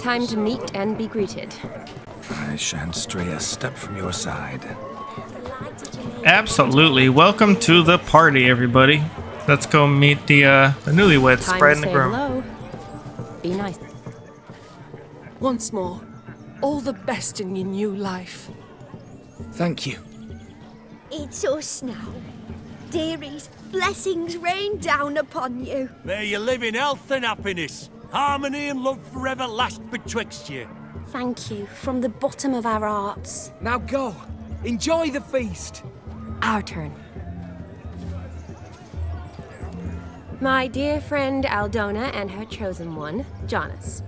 Time to meet and be greeted. I shan't stray a step from your side. Absolutely. Welcome to the party, everybody. Let's go meet the newlyweds bride and the groom. Hello. Be nice. Once more, all the best in your new life. Thank you. It's us now. Dearies, blessings rain down upon you. May you live in health and happiness. Harmony and love forever last betwixt you. Thank you from the bottom of our hearts. Now go. Enjoy the feast. Our turn. My dear friend Aldona and her chosen one, Jonas.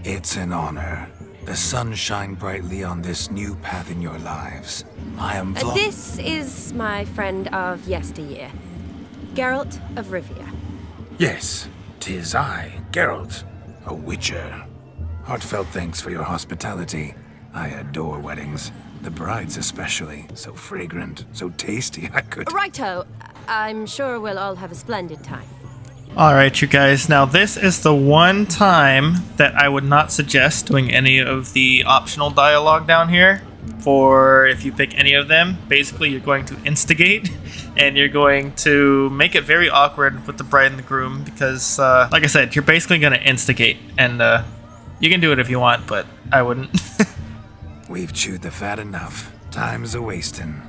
It's an honor. The sun shine brightly on this new path in your lives. I am This is my friend of yesteryear, Geralt of Rivia. Yes, 'tis I, Geralt, a witcher. Heartfelt thanks for your hospitality. I adore weddings. The brides especially. So fragrant, so tasty, I could... Righto. I'm sure we'll all have a splendid time. Alright, you guys. Now, this is the one time that I would not suggest doing any of the optional dialogue down here. For if you pick any of them, basically you're going to instigate and you're going to make it very awkward with the bride and the groom because, like I said, you're basically going to instigate. And you can do it if you want, but I wouldn't. We've chewed the fat enough. Time's a-wasting.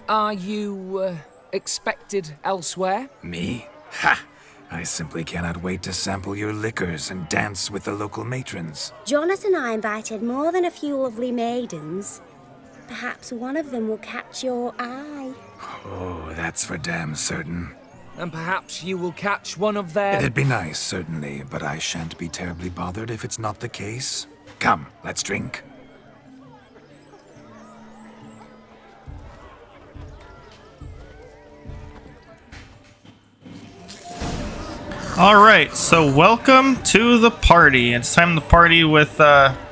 Are you, expected elsewhere? Me? Ha! I simply cannot wait to sample your liquors and dance with the local matrons. Jonas and I invited more than a few lovely maidens. Perhaps one of them will catch your eye. Oh, that's for damn certain. And perhaps you will catch one of their... It'd be nice, certainly, but I shan't be terribly bothered if it's not the case. Come, let's drink. Alright, so welcome to the party. It's time to party with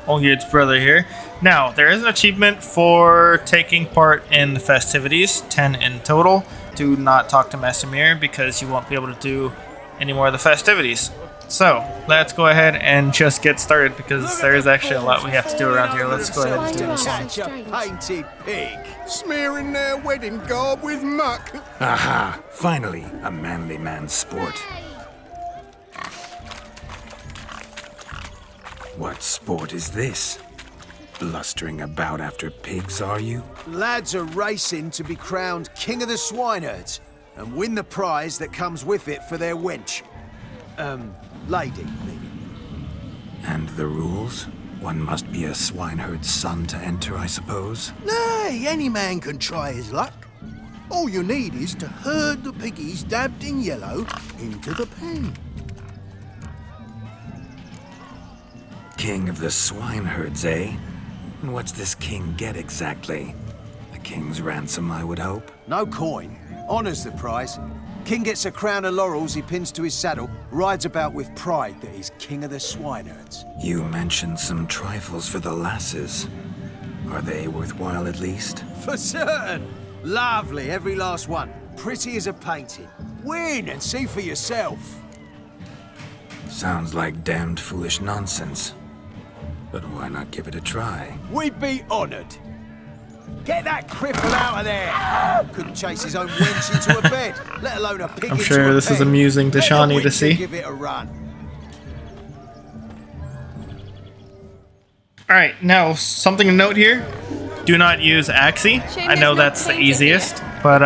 Olgierd's brother here. Now, there is an achievement for taking part in the festivities, 10 in total. Do not talk to Messamir because you won't be able to do any more of the festivities. So, let's go ahead and just get started because there is actually a lot we have to do around here. Let's go ahead and do this one. Such a painted pig. Smearing their wedding garb with muck. Aha! Finally, a manly man's sport. What sport is this? Blustering about after pigs, are you? Lads are racing to be crowned King of the Swineherds and win the prize that comes with it for their wench. Lady. And the rules? One must be a swineherd's son to enter, I suppose? Nay, any man can try his luck. All you need is to herd the piggies dabbed in yellow into the pen. King of the Swineherds, eh? And what's this king get exactly? A king's ransom, I would hope. No coin. Honours the prize. King gets a crown of laurels he pins to his saddle, rides about with pride that he's King of the Swineherds. You mentioned some trifles for the lasses. Are they worthwhile at least? For certain. Lovely, every last one. Pretty as a painting. Win and see for yourself. Sounds like damned foolish nonsense. But why not give it a try? We'd be honoured. Get that cripple out of there! Couldn't chase his own wench into a bed, let alone a pig I'm into sure a this is pen. amusing to Let the Shani to winter see. Give it a run. Alright, now something to note here. Do not use Axie. I know that's the easiest, but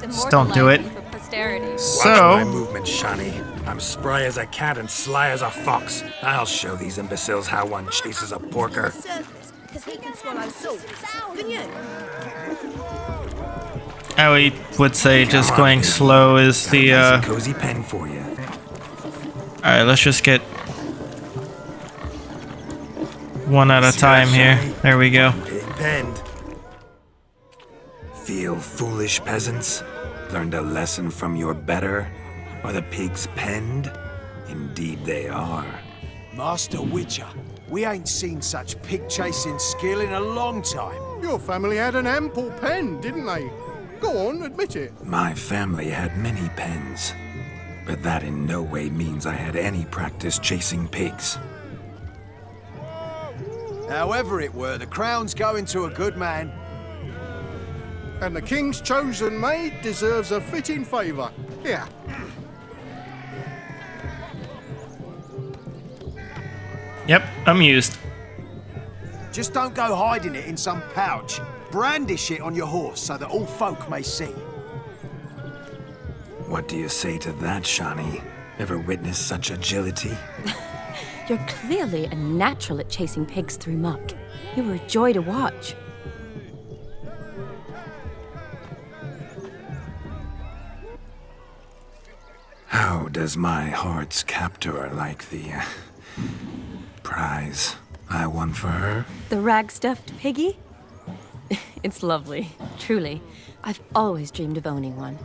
just don't do it. Watch So, my movements, Shani. I'm spry as a cat and sly as a fox. I'll show these imbeciles how one chases a porker. I would say just going slow is the, Nice cozy pen for you. Alright, let's just get one at a time here. There we go. Pig penned. Feel foolish, peasants? Learned a lesson from your better? Are the pigs penned? Indeed they are. Master Witcher, we ain't seen such pig-chasing skill in a long time. Your family had an ample pen, didn't they? Go on, admit it. My family had many pens, but that in no way means I had any practice chasing pigs. However it were, the crown's going to a good man. And the king's chosen maid deserves a fitting favour. Here. Yep, amused. Just don't go hiding it in some pouch. Brandish it on your horse so that all folk may see. What do you say to that, Shani? Ever witnessed such agility? You're clearly a natural at chasing pigs through muck. You were a joy to watch. How does my heart's captor like the prize I won for her? The rag-stuffed piggy? It's lovely, truly. I've always dreamed of owning one.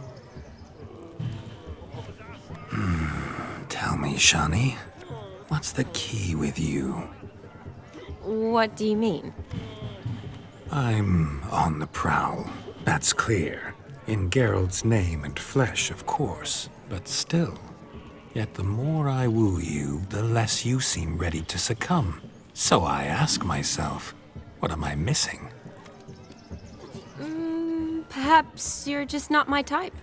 Tell me, Shani, what's the key with you? What do you mean? I'm on the prowl, that's clear. In Geralt's name and flesh, of course, but still. Yet the more I woo you, the less you seem ready to succumb. So I ask myself, what am I missing? Perhaps you're just not my type.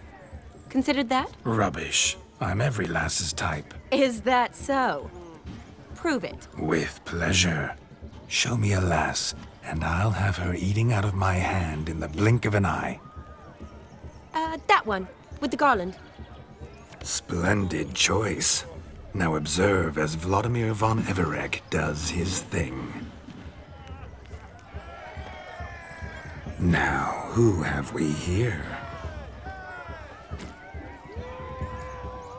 Considered that? Rubbish. I'm every lass's type. Is that so? Prove it. With pleasure. Show me a lass, and I'll have her eating out of my hand in the blink of an eye. That one, with the garland. Splendid choice. Now observe as Vladimir von Everec does his thing. Now, who have we here?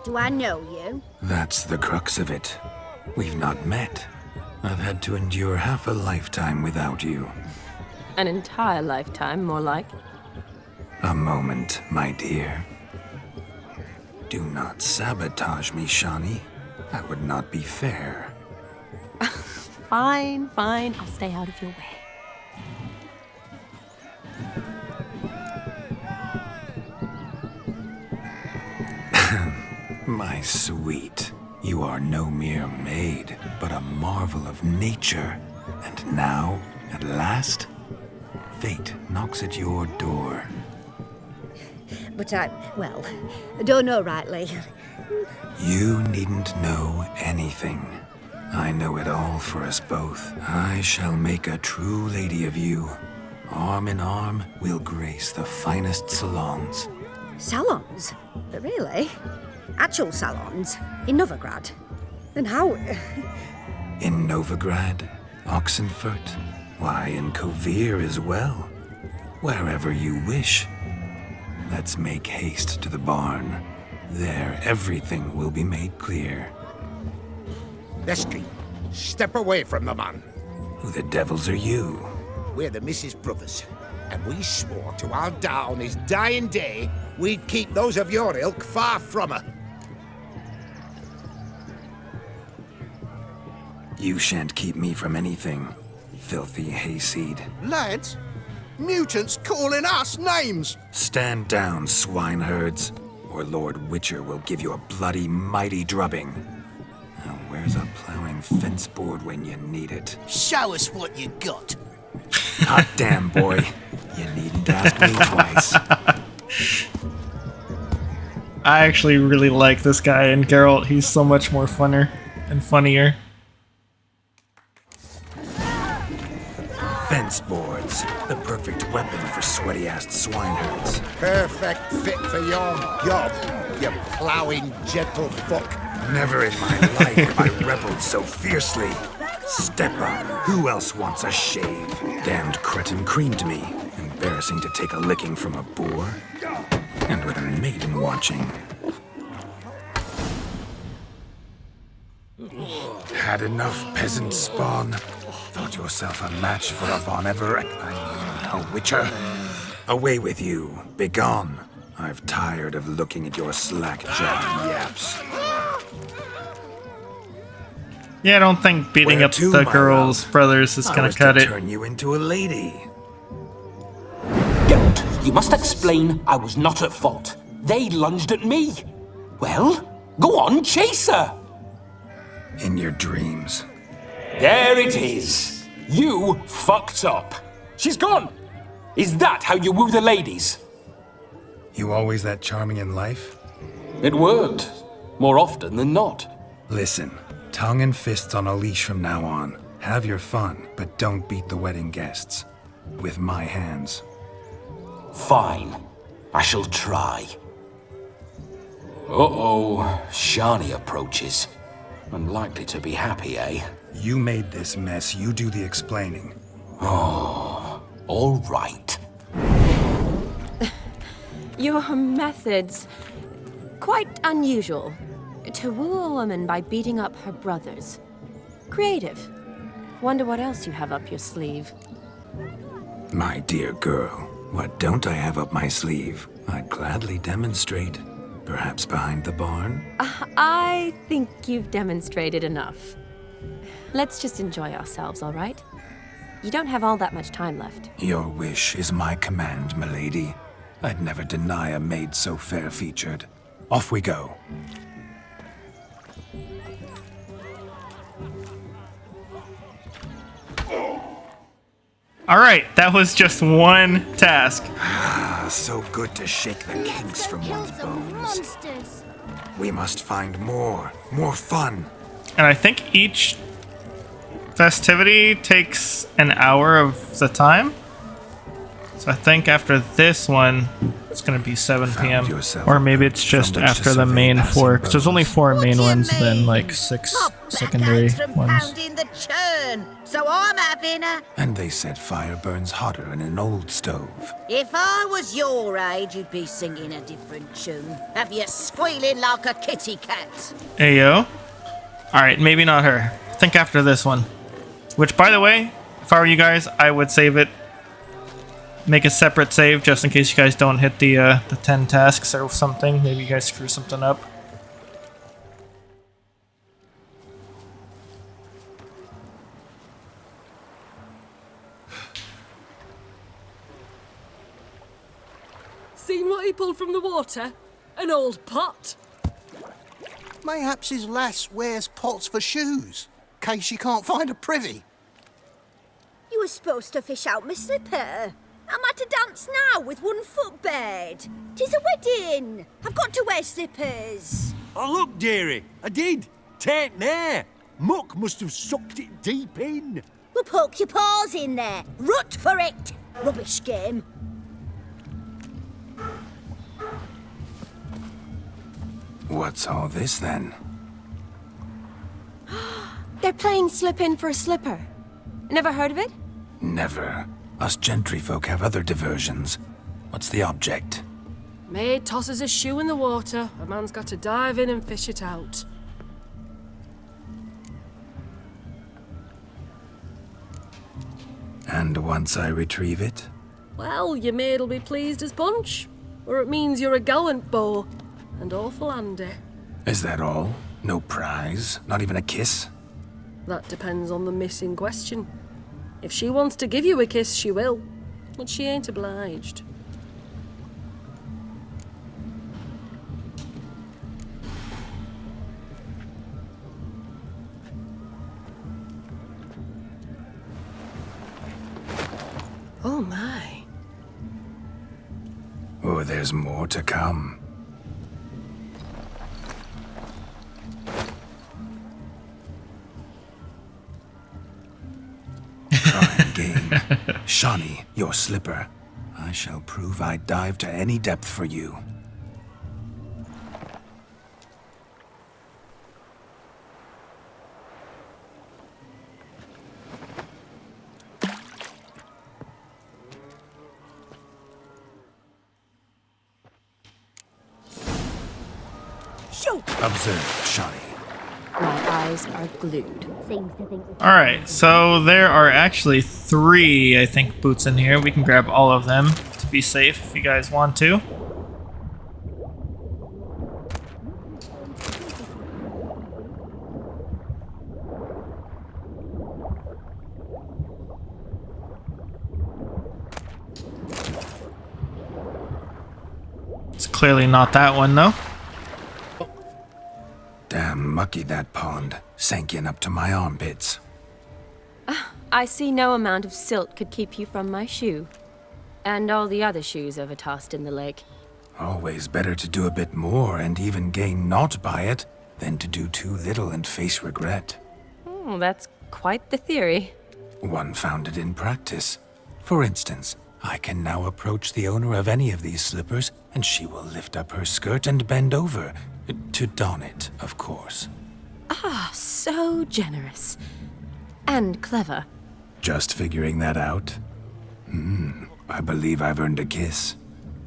Do I know you? That's the crux of it. We've not met. I've had to endure half a lifetime without you. An entire lifetime, more like. A moment, my dear. Do not sabotage me, Shani. That would not be fair. Fine, fine. I'll stay out of your way. My sweet, you are no mere maid, but a marvel of nature. And now, at last, fate knocks at your door. But I don't know rightly. You needn't know anything. I know it all for us both. I shall make a true lady of you. Arm in arm, we'll grace the finest salons. Salons? Really? Actual salons? In Novigrad? Then how? In Novigrad, Oxenfurt, why, in Kovir as well. Wherever you wish. Let's make haste to the barn. There, everything will be made clear. Lesky, step away from the man. Who the devils are you? We're the Mrs. Brothers, and we swore to our Da on his dying day we'd keep those of your ilk far from her. You shan't keep me from anything, filthy hayseed. Lads, mutants calling us names. Stand down, swineherds, or Lord Witcher will give you a bloody mighty drubbing. Now, where's a plowing fence board when you need it? Show us what you got. Hot damn, boy. You needn't ask me twice. I actually really like this guy in Geralt. He's so much more funner and funnier. Fence boards, the perfect weapon for sweaty-assed swineherds. Perfect fit for your job, you ploughing gentlefolk. Never in my life have I reveled so fiercely. Step up. Who else wants a shave? Damned cretin creamed me. Embarrassing to take a licking from a boor. And with a maiden watching. Had enough, peasant spawn? Thought yourself a match for a Von Everec, a Witcher? Away with you. Begone. I've tired of looking at your slack-jawed yaps. Yeah, I don't think beating Where up to, the my girls' love? brothers is I gonna was cut to it. turn you into a lady. Geralt, you must explain I was not at fault. They lunged at me. Well, go on, chase her. In your dreams. There it is. You fucked up. She's gone. Is that how you woo the ladies? You always that charming in life? It worked. More often than not. Listen, tongue and fists on a leash from now on. Have your fun, but don't beat the wedding guests. With my hands. Fine. I shall try. Uh-oh. Shani approaches. Unlikely to be happy, eh? You made this mess. You do the explaining. Oh, all right. Your methods... quite unusual. To woo a woman by beating up her brothers. Creative. Wonder what else you have up your sleeve. My dear girl, what don't I have up my sleeve? I'd gladly demonstrate. Perhaps behind the barn? I think you've demonstrated enough. Let's just enjoy ourselves, all right? You don't have all that much time left. Your wish is my command, milady. I'd never deny a maid so fair-featured. Off we go. All right, that was just one task. Ah, so good to shake the kinks from one's bones. We must find more fun. And I think each festivity takes an hour of the time. So I think after this one, it's going to be 7 p.m. Or maybe it's just after the main 4, because there's only 4 main ones, then like 6 secondary ones. The churn, so I'm having a... And they said fire burns hotter in an old stove. If I was your age, you'd be singing a different tune. Have you squealing like a kitty cat? Ayo. Alright, maybe not her. I think after this one. Which, by the way, if I were you guys, I would save it. Make a separate save just in case you guys don't hit the 10 tasks or something. Maybe you guys screw something up. Seen what he pulled from the water? An old pot. Mayhaps his lass wears pots for shoes, case she can't find a privy. You were supposed to fish out my slipper. I'm at a dance now with one foot bared. 'Tis a wedding. I've got to wear slippers. Oh, look, dearie, I did. Tain't there. Muck must have sucked it deep in. Well, poke your paws in there. Rut for it. Rubbish game. What's all this then? They're playing slip in for a slipper. Never heard of it? Never. Us gentry folk have other diversions. What's the object? Maid tosses a shoe in the water. A man's got to dive in and fish it out. And once I retrieve it? Well, your maid'll be pleased as punch. Or it means you're a gallant beau. And awful handy. Is that all? No prize? Not even a kiss? That depends on the miss in question. If she wants to give you a kiss, she will. But she ain't obliged. Oh my. Oh, there's more to come. Try again. Shani, your slipper. I shall prove I dive to any depth for you. Observe, Shani. My eyes are glued. Alright, so there are actually 3, I think, boots in here. We can grab all of them to be safe if you guys want to. It's clearly not that one, though. Damn mucky that pond. Sank in up to my armpits. I see no amount of silt could keep you from my shoe. And all the other shoes ever tossed in the lake. Always better to do a bit more and even gain naught by it than to do too little and face regret. Oh, that's quite the theory. One founded in practice. For instance, I can now approach the owner of any of these slippers, and she will lift up her skirt and bend over. To don it, of course. Ah, so generous. And clever. Just figuring that out? I believe I've earned a kiss.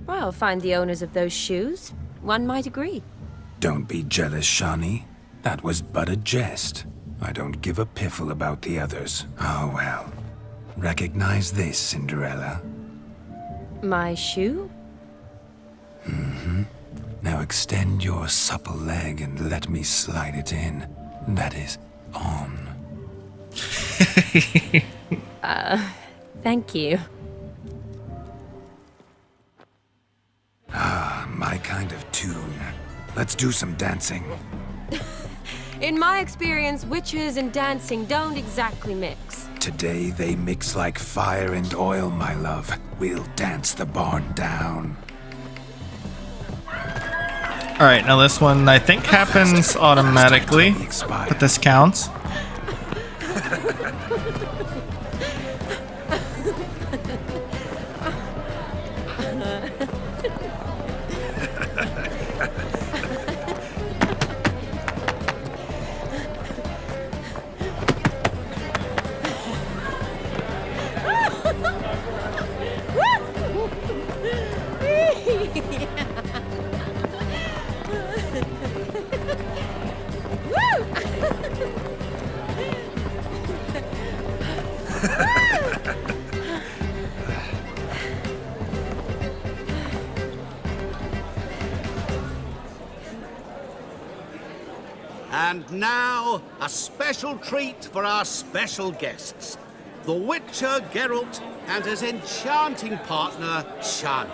Well, find the owners of those shoes. One might agree. Don't be jealous, Shani. That was but a jest. I don't give a piffle about the others. Oh well. Recognize this, Cinderella. My shoe? Now extend your supple leg and let me slide it in. That is, on. Thank you. Ah, my kind of tune. Let's do some dancing. In my experience, witches and dancing don't exactly mix. Today they mix like fire and oil, my love. We'll dance the barn down. Alright, now this one I think happens automatically, but this counts. And now, a special treat for our special guests. The Witcher Geralt and his enchanting partner, Shani.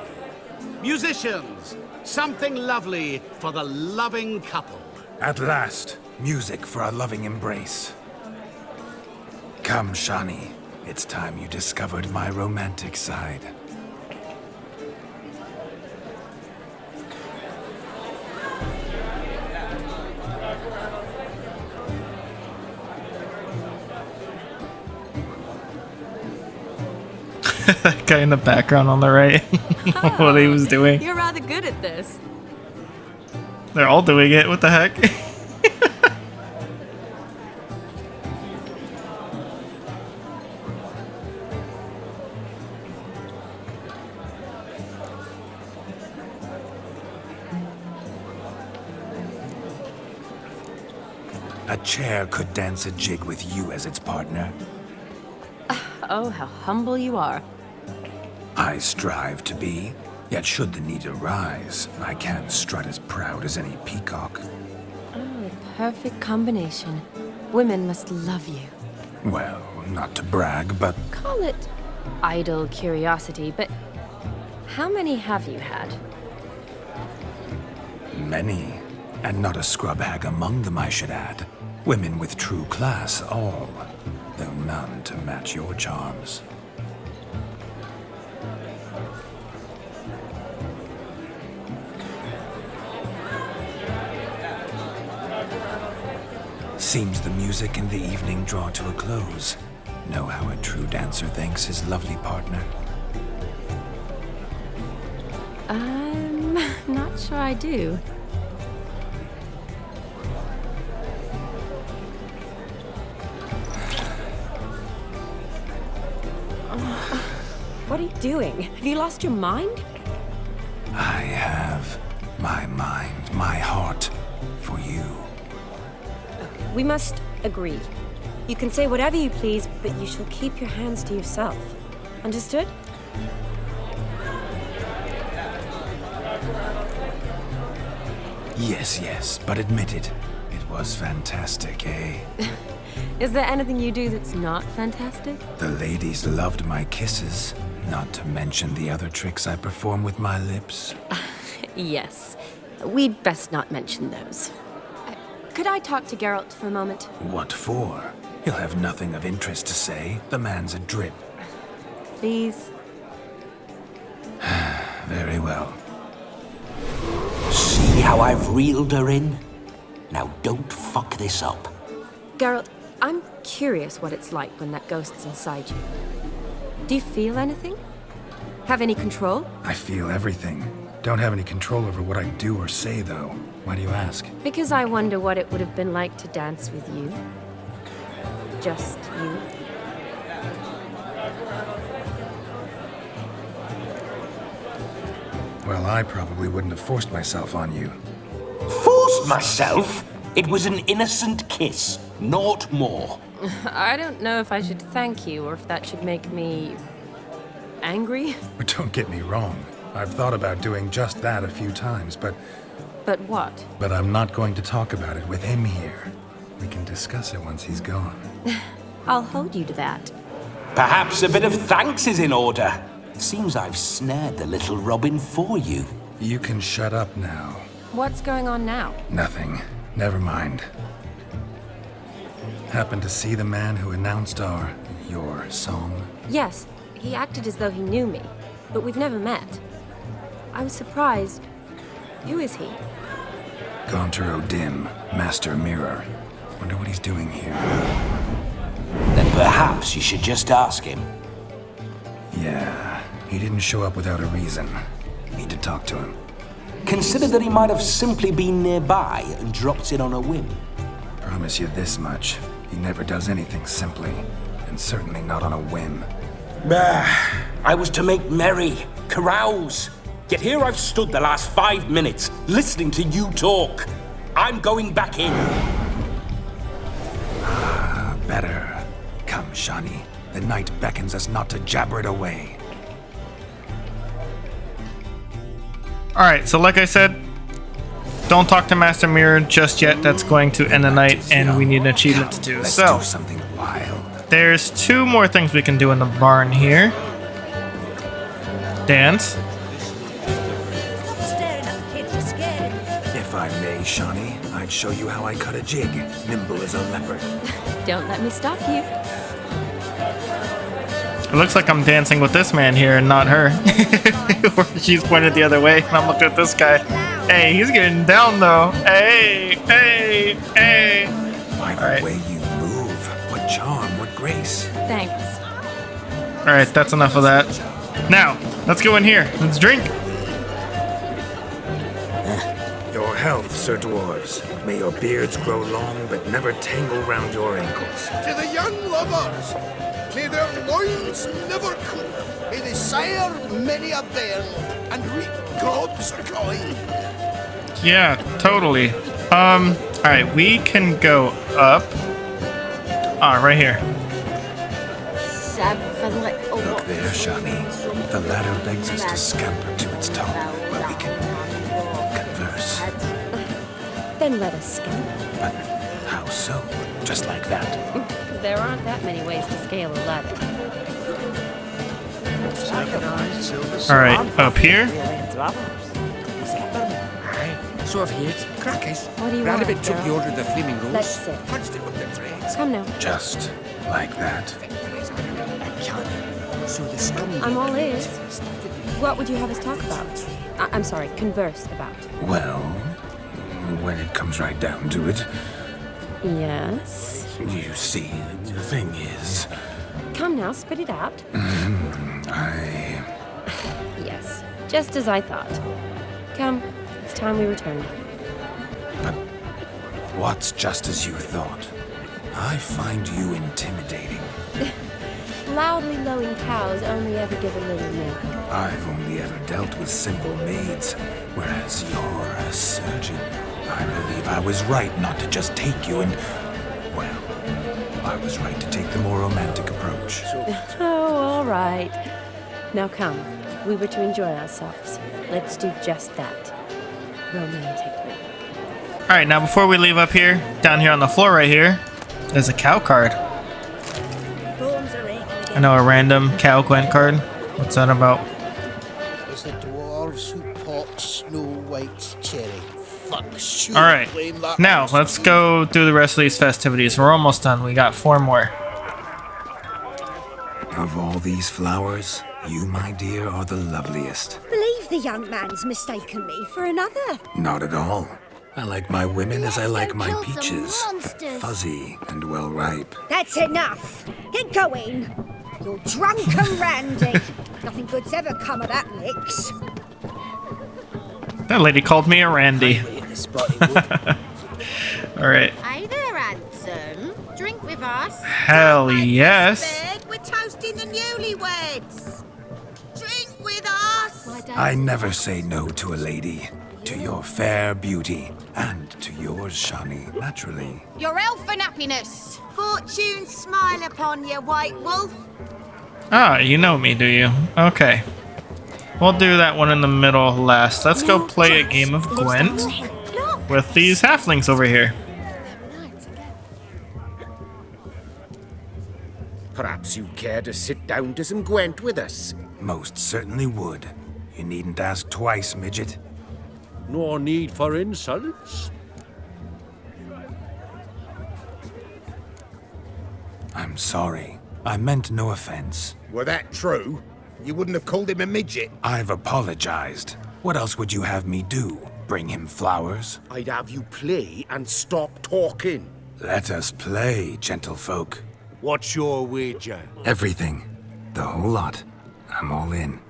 Musicians, something lovely for the loving couple. At last, music for a loving embrace. Come, Shani. It's time you discovered my romantic side. That guy in the background on the right. What he was doing. You're rather good at this. They're all doing it. What the heck? A chair could dance a jig with you as its partner. Oh, how humble you are. I strive to be, yet should the need arise, I can strut as proud as any peacock. Oh, a perfect combination. Women must love you. Well, not to brag, but Call it idle curiosity, but how many have you had? many. And not a scrub hag among them, I should add. Women with true class, all. Though none to match your charms. Seems the music and the evening draw to a close. Know how a true dancer thanks his lovely partner? I'm not sure I do. What are you doing? Have you lost your mind? I have my mind, my heart for you. We must agree. You can say whatever you please, but you shall keep your hands to yourself. Understood? Yes, yes, but admit it. It was fantastic, eh? Is there anything you do that's not fantastic? The ladies loved my kisses, not to mention the other tricks I perform with my lips. Yes. We'd best not mention those. Could I talk to Geralt for a moment? What for? He'll have nothing of interest to say. The man's a drip. Please. Very well. See how I've reeled her in? Now don't fuck this up. Geralt, I'm curious what it's like when that ghost's inside you. Do you feel anything? Have any control? I feel everything. Don't have any control over what I do or say, though. Why do you ask? Because I wonder what it would have been like to dance with you. Just you. Well, I probably wouldn't have forced myself on you. Forced myself? It was an innocent kiss, naught more. I don't know if I should thank you or if that should make me angry. But don't get me wrong. I've thought about doing just that a few times, but what? But I'm not going to talk about it with him here. We can discuss it once he's gone. I'll hold you to that. Perhaps a bit of thanks is in order. Seems I've snared the little robin for you. You can shut up now. What's going on now? Nothing. Never mind. Happened to see the man who announced your song? Yes, he acted as though he knew me, but we've never met. I was surprised. Who is he? Gaunter O'Dim, Master Mirror. Wonder what he's doing here. Then perhaps you should just ask him. Yeah, he didn't show up without a reason. Need to talk to him. Consider that he might have simply been nearby and dropped in on a whim. Promise you this much. He never does anything simply, and certainly not on a whim. Bah, I was to make merry, carouse. Yet here I've stood the last 5 minutes, listening to you talk. I'm going back in. Better. Come, Shani. The night beckons us not to jabber it away. Alright, so like I said, don't talk to Master Mirror just yet. That's going to end the night, and we need an achievement to do. Let's So, do something wild. there's 2 more things we can do in the barn here. Dance. If I may, Shani, I'd show you how I cut a jig, nimble as a leopard. Don't let me stop you. It looks like I'm dancing with this man here and not her. Or she's pointed the other way, and I'm looking at this guy. Hey, he's getting down though. Hey, hey, hey. Why the way you move. What charm, what grace. Thanks. Alright, that's enough of that. Now, let's go in here. Let's drink. Your health, Sir Dwarves. May your beards grow long, but never tangle round your ankles. To the young lovers, may their loins never cool. May they sire many a bairn and reap gobs of coin. Yeah, totally. Alright, we can go up. Ah, right here. Look there, Shani. The ladder begs us to scamper to its top, where we can converse. Then let us scamper. But how so? Just like that? There aren't that many ways to scale a ladder. Alright, up here. So I've heard. Crackers. What do you want, Radovich took the Geralt? order of the flaming rose. Let's sit. Punched it with the threads. Come now. Just like that. So the scum. I'm all ears. What would you have us talk about? I'm sorry, converse about. Well, when it comes right down to it, Yes? you see, the thing is, Come now, spit it out. Yes, just as I thought. Come, it's time we return. But what's just as you thought? I find you intimidating. Loudly lowing cows only ever give a little milk. I've only ever dealt with simple maids, whereas you're a surgeon. I believe I was right not to just take you and... well, I was right to take the more romantic approach. Oh, all right. Now come, we were to enjoy ourselves. Let's do just that. Romantically. Alright, now before we leave up here, down here on the floor right here, there's a cow card. I know, a random cow Gwent card. What's that about? It's the dwarves who popped Snow White's cherry. Alright, now let's go do the rest of these festivities. We're almost done. We got 4 more. Of all these flowers, you, my dear, are the loveliest. Believe the young man's mistaken me for another. Not at all. I like my women as I like my kill some peaches. monsters. Fuzzy and well ripe. That's enough. Get going. You're drunk and randy. Nothing good's ever come of that mix. That lady called me a Randy. Alright. Hey there, handsome. Drink with us. Hell yes. We're toasting the newlyweds. Drink with us. I never say no to a lady. To your fair beauty. And to yours, Shani, naturally. Your elfin happiness. Fortune smile upon you, white wolf. Ah, you know me, do you? Okay. We'll do that one in the middle last. Let's go play a game of Gwent with these halflings over here. Perhaps you'd care to sit down to some Gwent with us. Most certainly would. You needn't ask twice, midget. No need for insults. I'm sorry. I meant no offense. Were that true, you wouldn't have called him a midget. I've apologized. What else would you have me do? Bring him flowers? I'd have you play and stop talking. Let us play, gentlefolk. What's your wager? Everything. The whole lot. I'm all in.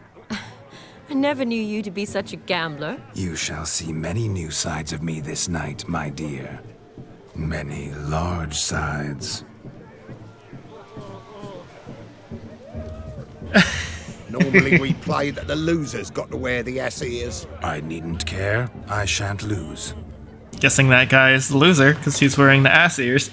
I never knew you to be such a gambler. You shall see many new sides of me this night, my dear. Many large sides. Normally we play that the loser's got to wear the ass ears. I needn't care. I shan't lose. Guessing that guy is the loser because he's wearing the ass ears.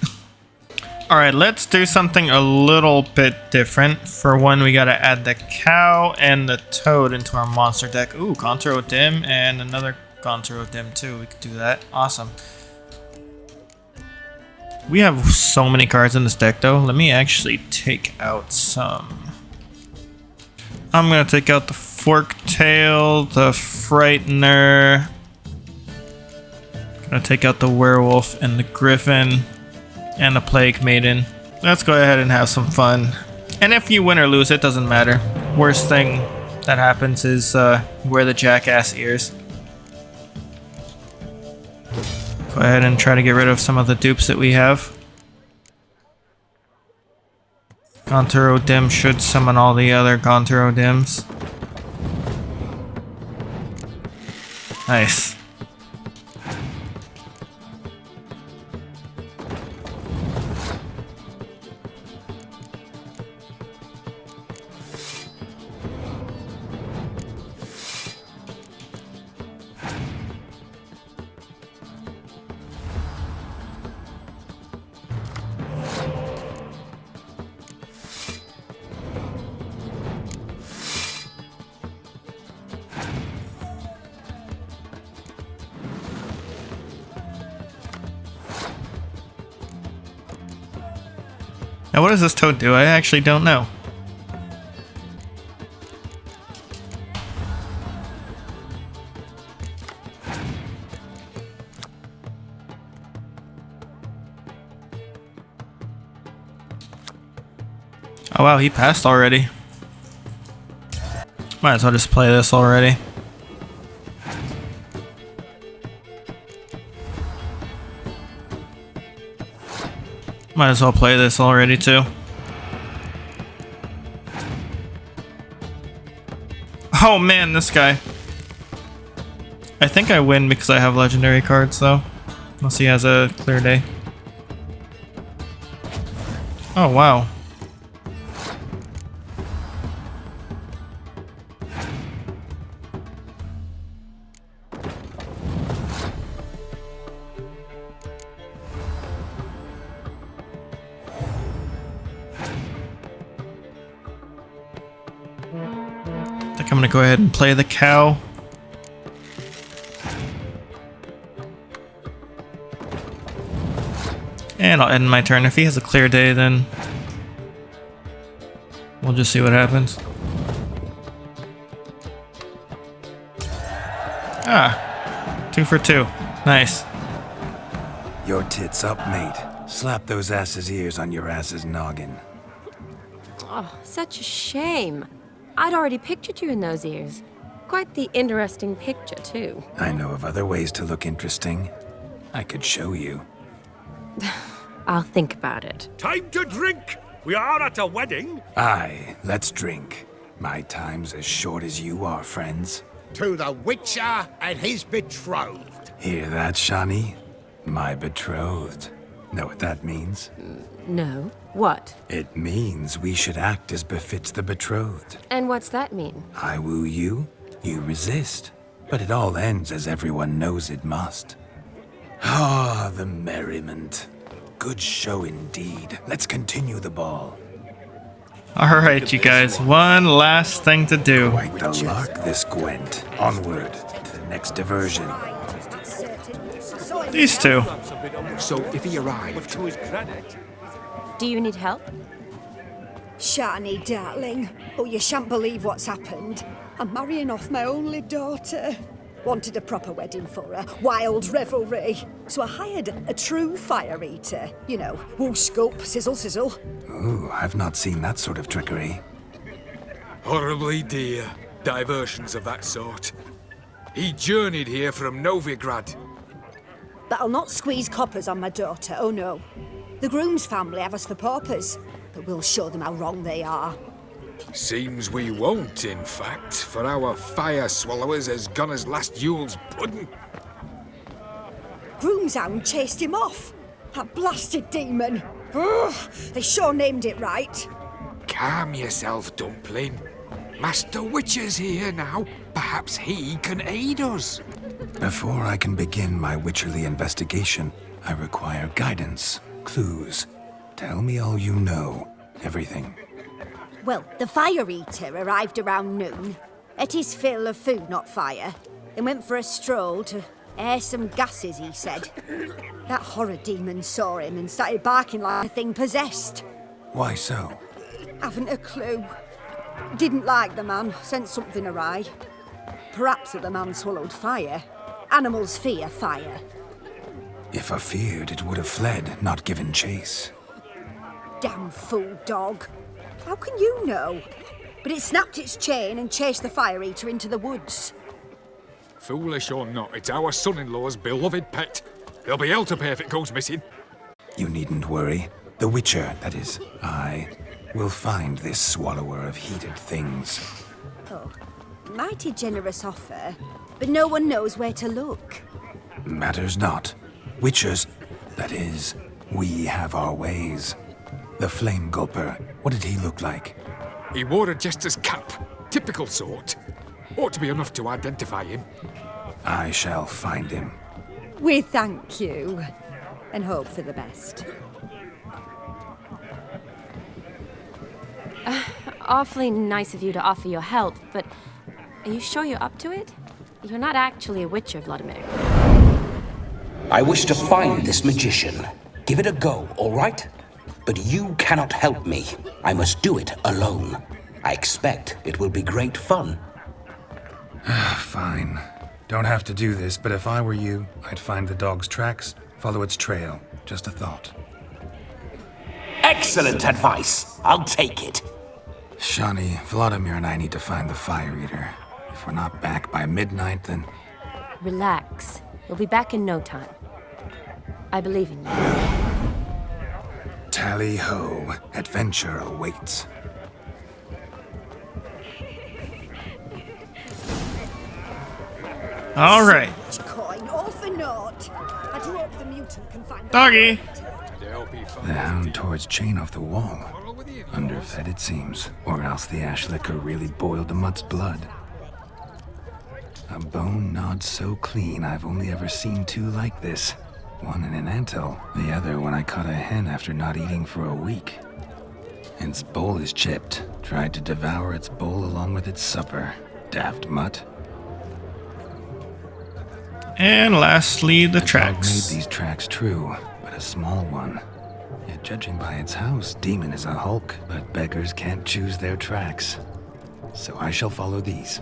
Alright, let's do something a little bit different. For one, we gotta add the cow and the toad into our monster deck. Ooh, Contour Dim and another Contour Dim too. We could do that. Awesome. We have so many cards in this deck though. Let me actually take out some. I'm gonna take out the Forktail, the Frightener. Gonna take out the Werewolf and the Griffin. And the Plague Maiden. Let's go ahead and have some fun. And if you win or lose, it doesn't matter. Worst thing that happens is wear the jackass ears. Go ahead and try to get rid of some of the dupes that we have. Contour Dim should summon all the other Contour Dims. Nice. Now what does this toad do? I actually don't know. Oh wow, he passed already. Might as well just play this already. Might as well play this already too. Oh man, this guy. I think I win because I have legendary cards though. Unless he has a clear day. Oh wow. I'm gonna go ahead and play the cow. And I'll end my turn. If he has a clear day, then we'll just see what happens. Ah, 2 for 2. Nice. Your tits up, mate. Slap those asses' ears on your ass's noggin. Oh, such a shame. I'd already pictured you in those ears. Quite the interesting picture, too. I know of other ways to look interesting. I could show you. I'll think about it. Time to drink! We are at a wedding. Aye, let's drink. My time's as short as you are, friends. To the Witcher and his betrothed. Hear that, Shani? My betrothed. Know what that means? No. What? It means we should act as befits the betrothed. And what's that mean? I woo you, you resist. But it all ends as everyone knows it must. Ah, the merriment. Good show indeed. Let's continue the ball. Alright, you guys. One last thing to do. Quite the lark, this Gwent. Onward to the next diversion. These two. So if he arrived, To his credit. Do you need help? Shani, darling. Oh, you shan't believe what's happened. I'm marrying off my only daughter. Wanted a proper wedding for her. Wild revelry. So I hired a true fire eater. You know, whoosh scoop, sizzle sizzle. Ooh, I've not seen that sort of trickery. Horribly dear diversions of that sort. He journeyed here from Novigrad. But I'll not squeeze coppers on my daughter, oh no. The groom's family have us for paupers, but we'll show them how wrong they are. Seems we won't, in fact, for our Fireswallowers has gone as last Yule's pudding. Groom's hound chased him off. That blasted demon. Ugh, they sure named it right. Calm yourself, Dumpling. Master Witcher's here now. Perhaps he can aid us. Before I can begin my witcherly investigation, I require guidance, clues. Tell me all you know. Everything. Well, the fire eater arrived around noon. Ate his fill of food, not fire. And went for a stroll to air some gases, he said. That horror demon saw him and started barking like a thing possessed. Why so? Haven't a clue. Didn't like the man, sent something awry. Perhaps that the man swallowed fire. Animals fear fire. If I feared, it would have fled, not given chase. Damn fool dog. How can you know? But it snapped its chain and chased the fire eater into the woods. Foolish or not, it's our son-in-law's beloved pet. There'll be hell to pay if it goes missing. You needn't worry. The Witcher, that is, I, will find this swallower of heated things. Oh, mighty generous offer, but no one knows where to look. Matters not. Witchers, that is, we have our ways. The Flame Gulper, what did he look like? He wore a jester's cap. Typical sort. Ought to be enough to identify him. I shall find him. We thank you, and hope for the best. Awfully nice of you to offer your help, but are you sure you're up to it? You're not actually a witcher, Vladimir. I wish to find this magician. Give it a go, all right? But you cannot help me. I must do it alone. I expect it will be great fun. Fine. Don't have to do this, but if I were you, I'd find the dog's tracks, follow its trail. Just a thought. Excellent advice. I'll take it. Shani, Vladimir and I need to find the fire eater. If we're not back by midnight, then... Relax. You'll be back in no time. I believe in you. Tally-ho. Adventure awaits. All right. Coin, all for naught. I do hope the mutant can find Doggy. The hound tore its chain off the wall. Underfed, it seems. Or else the ash liquor really boiled the mutt's blood. A bone gnawed so clean I've only ever seen two like this. One in an anthill, the other when I caught a hen after not eating for a week. Its bowl is chipped. Tried to devour its bowl along with its supper. Daft mutt. And lastly, the Dog tracks. made these tracks true, but a small one. Yet judging by its house, Demon is a hulk, but beggars can't choose their tracks. So I shall follow these.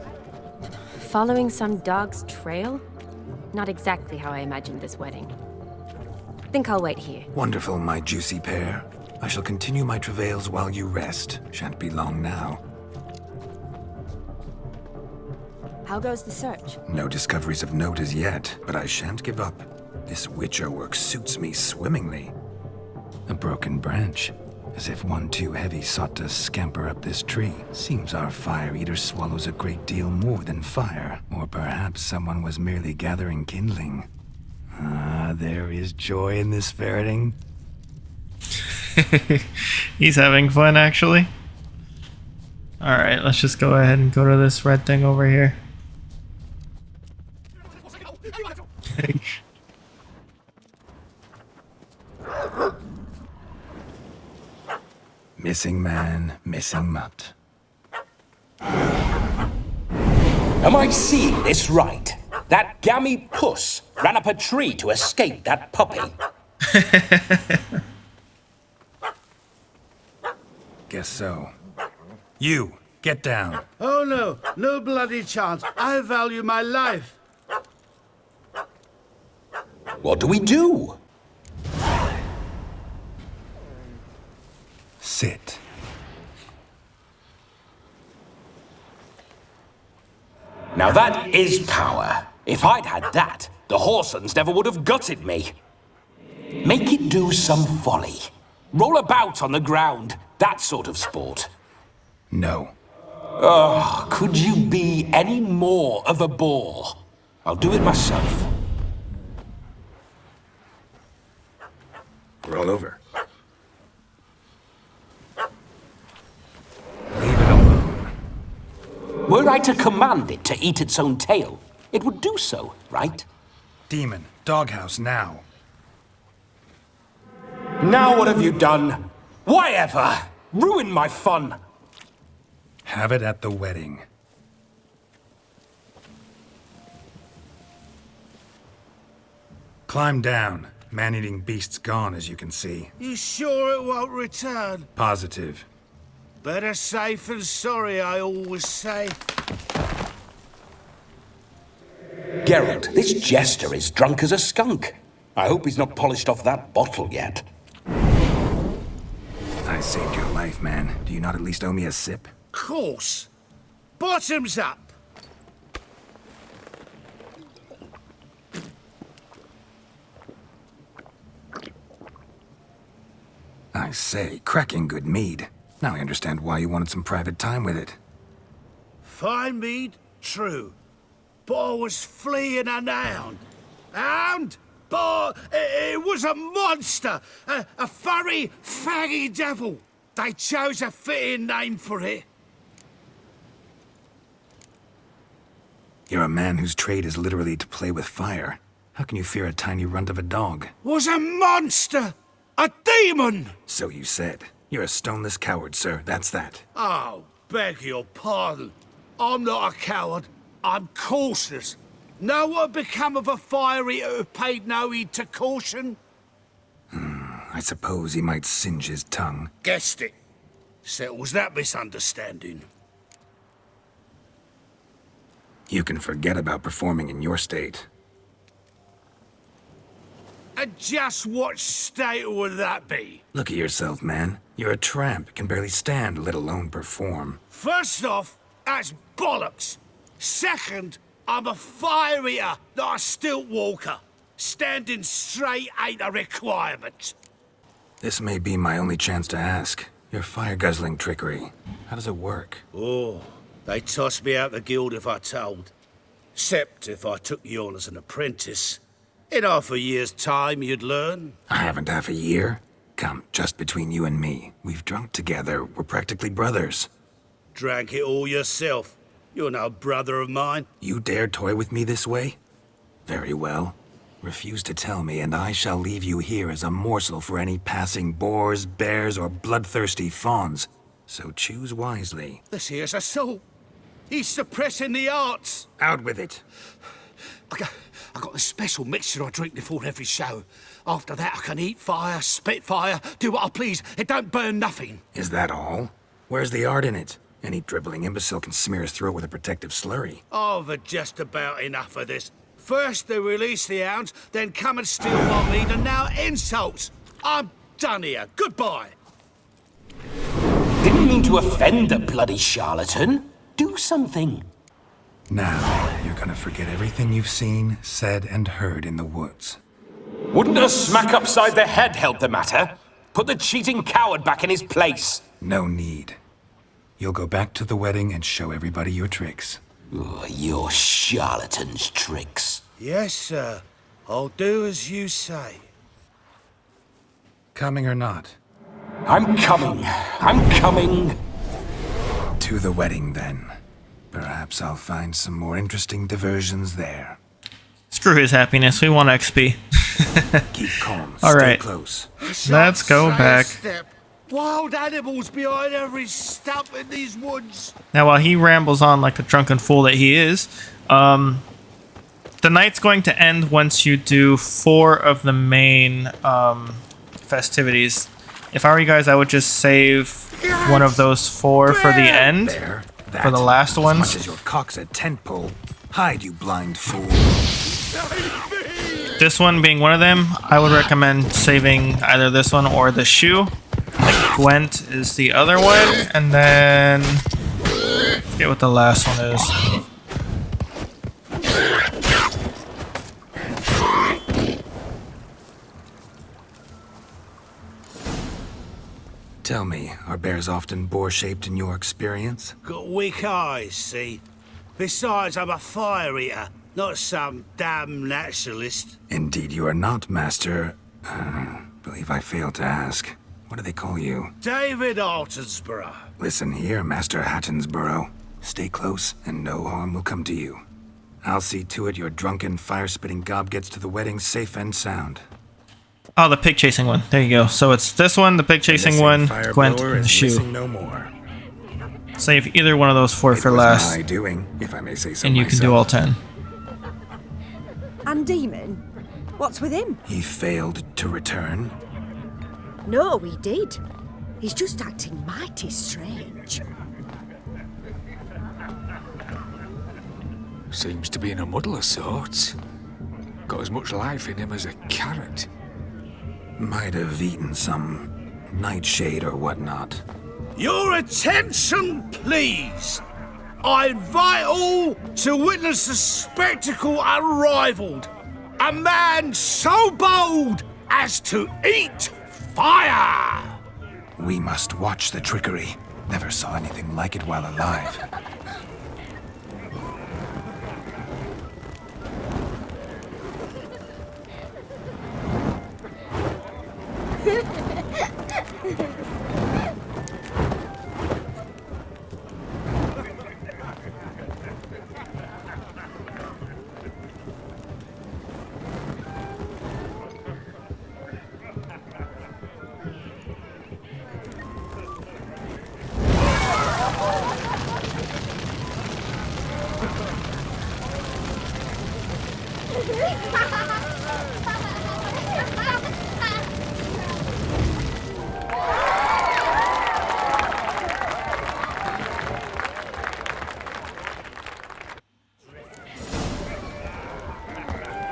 Following some dog's trail? Not exactly how I imagined this wedding. Think I'll wait here. Wonderful, my juicy pair. I shall continue my travails while you rest. Shan't be long now. How goes the search? No discoveries of note as yet, but I shan't give up. This witcher work suits me swimmingly. A broken branch, as if one too heavy sought to scamper up this tree. Seems our fire eater swallows a great deal more than fire, or perhaps someone was merely gathering kindling. Ah, there is joy in this ferreting. He's having fun, actually. Alright, let's just go ahead and go to this red thing over here. Missing man, missing mutt. Am I seeing this right? That gammy puss ran up a tree to escape that puppy. Guess so. You, get down. Oh no, no bloody chance. I value my life. What do we do? Sit. Now that is power. If I'd had that, the Horsons never would have gutted me. Make it do some folly. Roll about on the ground. That sort of sport. No. Oh, could you be any more of a bore? I'll do it myself. Roll over. Leave it alone. Were I to command it to eat its own tail, it would do so, right? Demon, doghouse now. Now what have you done? Why ever? Ruined my fun. Have it at the wedding. Climb down. Man-eating beast's gone, as you can see. You sure it won't return? Positive. Better safe than sorry, I always say. Geralt, this jester is drunk as a skunk. I hope he's not polished off that bottle yet. I saved your life, man. Do you not at least owe me a sip? Course. Bottoms up. I say, cracking good mead. Now I understand why you wanted some private time with it. Fine mead, true. But I was fleeing an hound. Hound? But it was a monster. A furry, faggy devil. They chose a fitting name for it. You're a man whose trade is literally to play with fire. How can you fear a tiny runt of a dog? Was a monster. A demon! So you said. You're a stoneless coward, sir. That's that. Oh, beg your pardon. I'm not a coward. I'm cautious. Know what become of a fire eater who paid no heed to caution? I suppose he might singe his tongue. Guessed it. Settles that misunderstanding. You can forget about performing in your state. And just what state would that be? Look at yourself, man. You're a tramp, can barely stand, let alone perform. First off, that's bollocks. Second, I'm a fire eater, not a stilt walker. Standing straight ain't a requirement. This may be my only chance to ask. Your fire-guzzling trickery, how does it work? Oh, they'd toss me out the guild if I told. Except if I took you on as an apprentice. In half a year's time, you'd learn. I haven't half a year. Come, just between you and me. We've drunk together. We're practically brothers. Drank it all yourself. You're no brother of mine. You dare toy with me this way? Very well. Refuse to tell me, and I shall leave you here as a morsel for any passing boars, bears, or bloodthirsty fawns. So choose wisely. This here's assault. He's suppressing the arts. Out with it. I got a special mixture I drink before every show. After that, I can eat fire, spit fire, do what I please. It don't burn nothing. Is that all? Where's the art in it? Any dribbling imbecile can smear his throat with a protective slurry. I've had just about enough of this. First they release the hounds, then come and steal my meat, and now insults. I'm done here. Goodbye. Didn't mean to offend the bloody charlatan. Do something. Now, you're gonna forget everything you've seen, said, and heard in the woods. Wouldn't a smack upside the head help the matter? Put the cheating coward back in his place. No need. You'll go back to the wedding and show everybody your tricks. Oh, your charlatan's tricks. Yes, sir. I'll do as you say. Coming or not? I'm coming. I'm coming. To the wedding, then. Perhaps I'll find some more interesting diversions there. Screw his happiness. We want XP. Keep calm. All Stay right. close. Let's go back. Wild animals behind every stump in these woods. Now, while he rambles on like the drunken fool that he is, the night's going to end once you do 4 of the main festivities. If I were you guys, I would just save one of those 4 for the end, for the last As ones. much as your cock's a tent pole. Hide, you blind fool. This one being one of them, I would recommend saving either this one or the shoe. Gwent is the other one, and then forget what the last one is. Tell me, are bears often boar-shaped in your experience? Got weak eyes, see? Besides, I'm a fire eater, not some damn naturalist. Indeed you are not, Master. Believe I failed to ask. What do they call you? David Altonsborough. Listen here, Master Hattonsborough. Stay close, and no harm will come to you. I'll see to it your drunken, fire-spitting gob gets to the wedding safe and sound. Oh, the pig chasing one. There you go. So it's this one, the pig chasing one, Gwent, and the shoe. No more. Save either one of those 4 for last, My doing, if I may say so and you can do all 10. And Demon? What's with him? He failed to return. No, he did. He's just acting mighty strange. Seems to be in a muddle of sorts. Got as much life in him as a carrot. Might have eaten some nightshade or whatnot. Your attention, please. I invite all to witness a spectacle unrivaled. A man so bold as to eat fire! We must watch the trickery. Never saw anything like it while alive.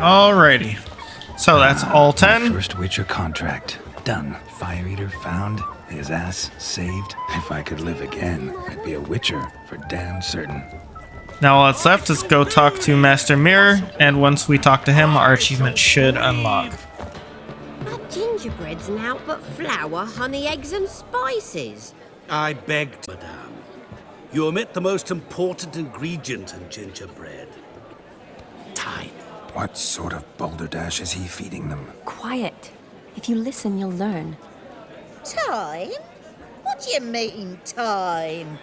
Alrighty. So that's all 10. First Witcher contract. Done. Fire Eater found. His ass saved. If I could live again, I'd be a Witcher for damn certain. Now all that's left is go talk to Master Mirror, and once we talk to him, our achievement should unlock. Not gingerbread's naught but flour, honey, eggs and spices. I beg, madame. You omit the most important ingredient in gingerbread. Time. What sort of balderdash is he feeding them? Quiet. If you listen, you'll learn. Time? What do you mean, time?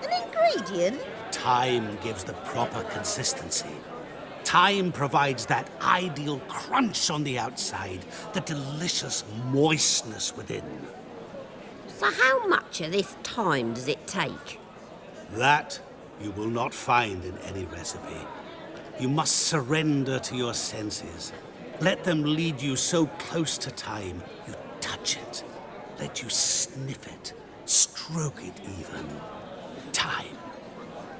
An ingredient? Time gives the proper consistency. Time provides that ideal crunch on the outside, the delicious moistness within. So how much of this time does it take? That you will not find in any recipe. You must surrender to your senses. Let them lead you so close to time, you touch it. Let you sniff it, stroke it even. Time.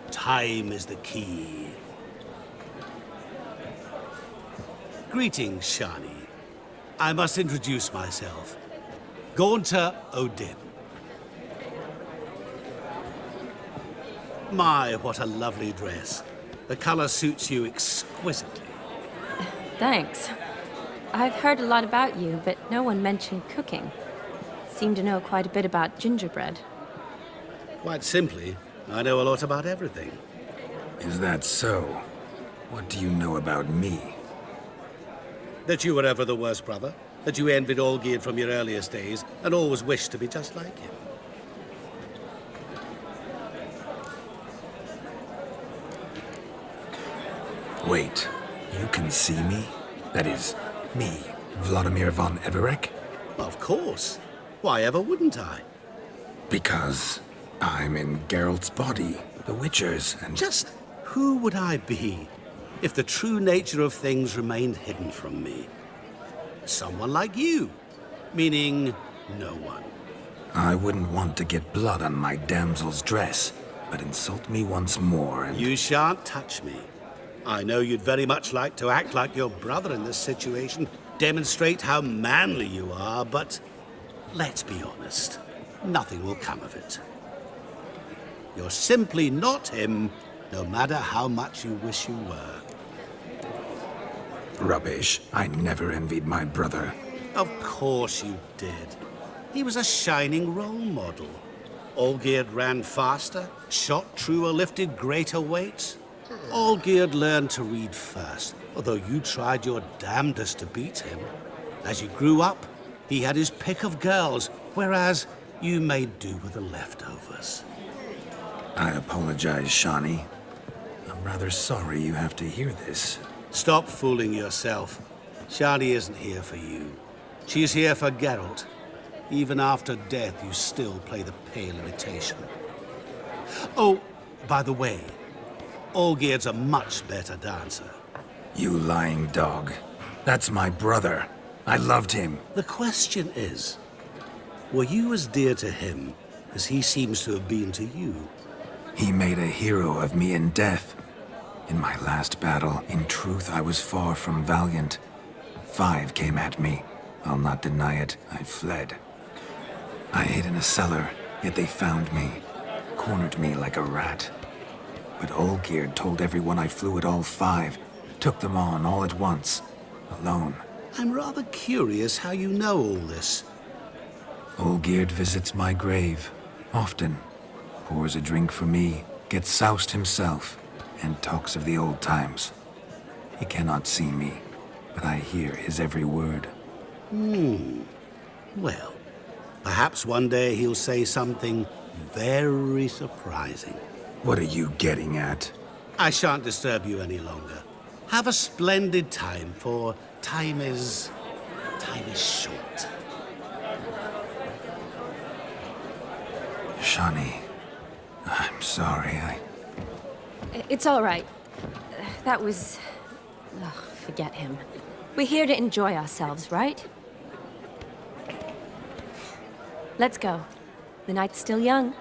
Time is the key. Greetings, Shani. I must introduce myself. Gaunter Odin. My, what a lovely dress. The color suits you exquisitely. Thanks. I've heard a lot about you, but no one mentioned cooking. Seem to know quite a bit about gingerbread. Quite simply, I know a lot about everything. Is that so? What do you know about me? That you were ever the worst brother, that you envied Olgierd from your earliest days, and always wished to be just like him. Wait, you can see me? That is, me, Vladimir von Everec? Of course. Why ever wouldn't I? Because I'm in Geralt's body, the Witcher's, and... Just who would I be if the true nature of things remained hidden from me? Someone like you, meaning no one. I wouldn't want to get blood on my damsel's dress, but insult me once more and... You shan't touch me. I know you'd very much like to act like your brother in this situation, demonstrate how manly you are, but let's be honest, nothing will come of it. You're simply not him, no matter how much you wish you were. Rubbish. I never envied my brother. Of course you did. He was a shining role model. Olgierd ran faster, shot truer, lifted greater weights. Olgierd learned to read first, although you tried your damnedest to beat him. As you grew up, he had his pick of girls, whereas you made do with the leftovers. I apologize, Shani. I'm rather sorry you have to hear this. Stop fooling yourself. Shani isn't here for you. She's here for Geralt. Even after death, you still play the pale imitation. Oh, by the way, Olgierd's a much better dancer. You lying dog. That's my brother. I loved him. The question is, were you as dear to him as he seems to have been to you? He made a hero of me in death. In my last battle, in truth, I was far from valiant. 5 came at me. I'll not deny it, I fled. I hid in a cellar, yet they found me, cornered me like a rat. But Olgierd told everyone I flew at all 5, took them on all at once, alone. I'm rather curious how you know all this. Olgierd visits my grave, often. Pours a drink for me, gets soused himself, and talks of the old times. He cannot see me, but I hear his every word. Well, perhaps one day he'll say something very surprising. What are you getting at? I shan't disturb you any longer. Have a splendid time, for time is short. Shani, I'm sorry, It's all right. That was... Ugh, forget him. We're here to enjoy ourselves, right? Let's go. The night's still young.